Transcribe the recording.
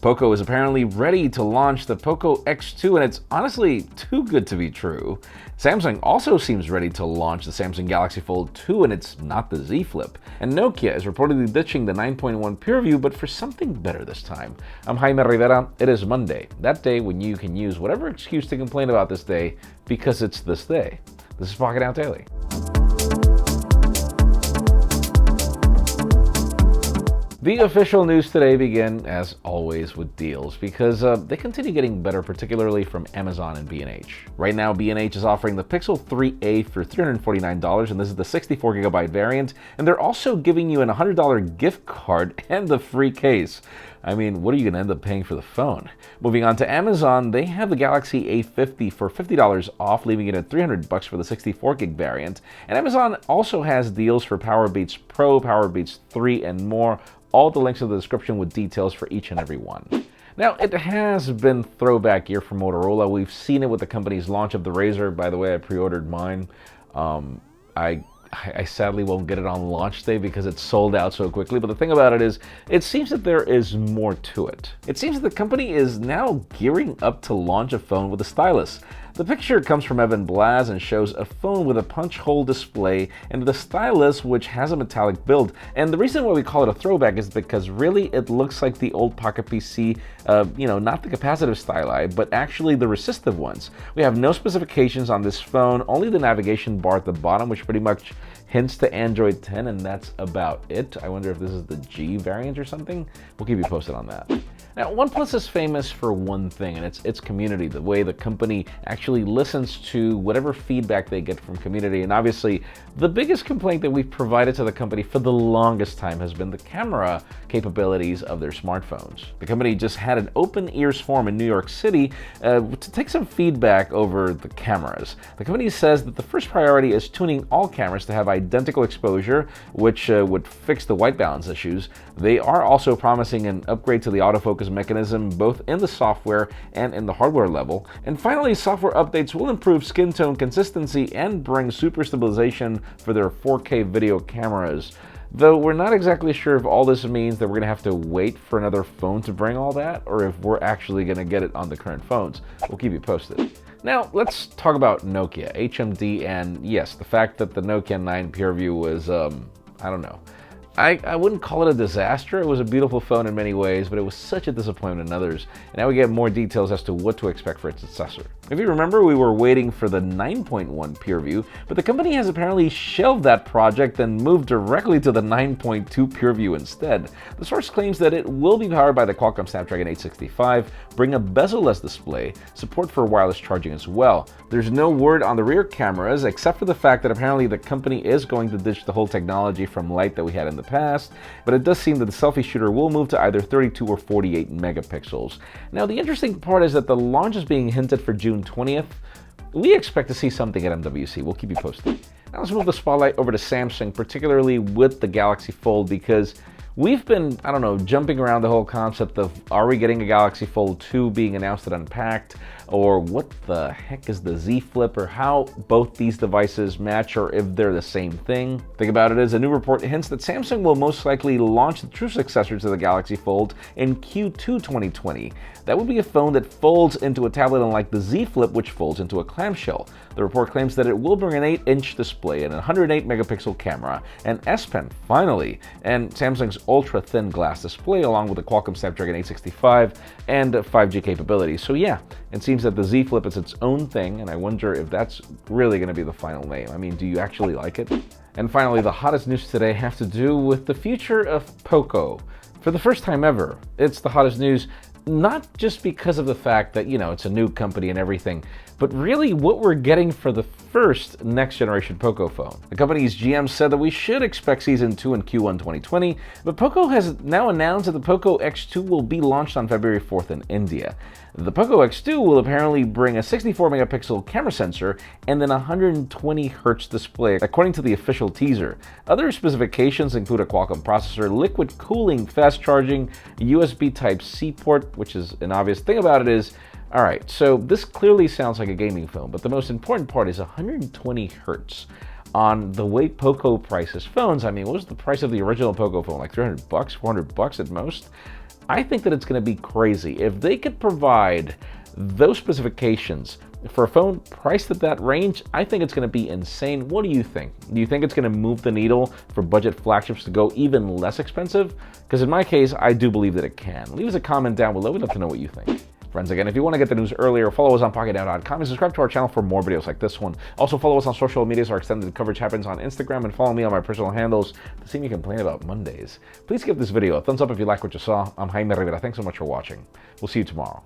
Poco is apparently ready to launch the Poco X2, and it's honestly too good to be true. Samsung also seems ready to launch the Samsung Galaxy Fold 2, and it's not the Z Flip. And Nokia is reportedly ditching the 9.1 PureView, but for something better this time. I'm Jaime Rivera. It is Monday, that day when you can use whatever excuse to complain about this day because it's this day. This is Pocketnow Daily. The official news today begin, as always, with deals because they continue getting better, particularly from Amazon and B&H. Right now, B&H is offering the Pixel 3a for $349, and this is the 64GB variant, and they're also giving you an $100 gift card and the free case. I mean, what are you going to end up paying for the phone? Moving on to Amazon, they have the Galaxy A50 for $50 off, leaving it at $300 for the 64GB variant. And Amazon also has deals for Powerbeats Pro, Powerbeats 3, and more. All the links in the description with details for each and every one. Now, it has been throwback year for Motorola. We've seen it with the company's launch of the Razr. By the way, I pre-ordered mine. I sadly won't get it on launch day because it's sold out so quickly, but the thing about it is, it seems that there is more to it. It seems that the company is now gearing up to launch a phone with a stylus. The picture comes from Evan Blaz and shows a phone with a punch hole display and the stylus, which has a metallic build. And the reason why we call it a throwback is because really it looks like the old Pocket PC, not the capacitive styli, but actually the resistive ones. We have no specifications on this phone, only the navigation bar at the bottom, which pretty much hints to Android 10, and that's about it. I wonder if this is the G variant or something. We'll keep you posted on that. Now, OnePlus is famous for one thing, and it's its community, the way the company actually listens to whatever feedback they get from community. And obviously, the biggest complaint that we've provided to the company for the longest time has been the camera capabilities of their smartphones. The company just had an open ears forum in New York City to take some feedback over the cameras. The company says that the first priority is tuning all cameras to have identical exposure, which would fix the white balance issues. They are also promising an upgrade to the autofocus mechanism, both in the software and in the hardware level. And finally, software updates will improve skin tone consistency and bring super stabilization for their 4K video cameras. Though we're not exactly sure if all this means that we're going to have to wait for another phone to bring all that, or if we're actually going to get it on the current phones. We'll keep you posted. Now, let's talk about Nokia, HMD, and yes, the fact that the Nokia 9 PureView was, I don't know. I wouldn't call it a disaster. It was a beautiful phone in many ways, but it was such a disappointment in others. And now we get more details as to what to expect for its successor. If you remember, we were waiting for the 9.1 PureView, but the company has apparently shelved that project and moved directly to the 9.2 PureView instead. The source claims that it will be powered by the Qualcomm Snapdragon 865, bring a bezel-less display, support for wireless charging as well. There's no word on the rear cameras, except for the fact that apparently the company is going to ditch the whole technology from light that we had in the past, but it does seem that the selfie shooter will move to either 32 or 48 megapixels. Now, the interesting part is that the launch is being hinted for June 20th. We expect to see something at MWC. We'll keep you posted. Now let's move the spotlight over to Samsung, particularly with the Galaxy Fold, because we've been, jumping around the whole concept of, are we getting a Galaxy Fold 2 being announced at Unpacked? Or what the heck is the Z Flip, or how both these devices match, or if they're the same thing. Think about it as a new report hints that Samsung will most likely launch the true successor to the Galaxy Fold in Q2 2020. That would be a phone that folds into a tablet, unlike the Z Flip, which folds into a clamshell. The report claims that it will bring an 8-inch display and a 108 megapixel camera, an S Pen finally, and Samsung's ultra-thin glass display, along with the Qualcomm Snapdragon 865 and 5G capabilities. So yeah, it seems that the Z Flip is its own thing, and I wonder if that's really going to be the final name. I mean, do you actually like it? And finally, the hottest news today has to do with the future of Poco. For the first time ever, it's the hottest news, not just because of the fact that, it's a new company and everything, but really what we're getting for the first next-generation Pocophone. The company's GM said that we should expect Season 2 in Q1 2020, but Poco has now announced that the Poco X2 will be launched on February 4th in India. The Poco X2 will apparently bring a 64-megapixel camera sensor and then a 120Hz display, according to the official teaser. Other specifications include a Qualcomm processor, liquid cooling, fast charging, a USB Type-C port, which is an obvious thing about it is, all right, so this clearly sounds like a gaming phone, but the most important part is 120 Hz. On the way Poco prices phones, I mean, what was the price of the original Pocophone? Like $300, $400 at most? I think that it's going to be crazy. If they could provide those specifications for a phone priced at that range, I think it's going to be insane. What do you think? Do you think it's going to move the needle for budget flagships to go even less expensive? Because in my case, I do believe that it can. Leave us a comment down below. We'd love to know what you think. Friends, again, if you want to get the news earlier, follow us on Pocketnow.com and subscribe to our channel for more videos like this one. Also, follow us on social media so our extended coverage happens on Instagram, and follow me on my personal handles to see me complain about Mondays. Please give this video a thumbs up if you like what you saw. I'm Jaime Rivera. Thanks so much for watching. We'll see you tomorrow.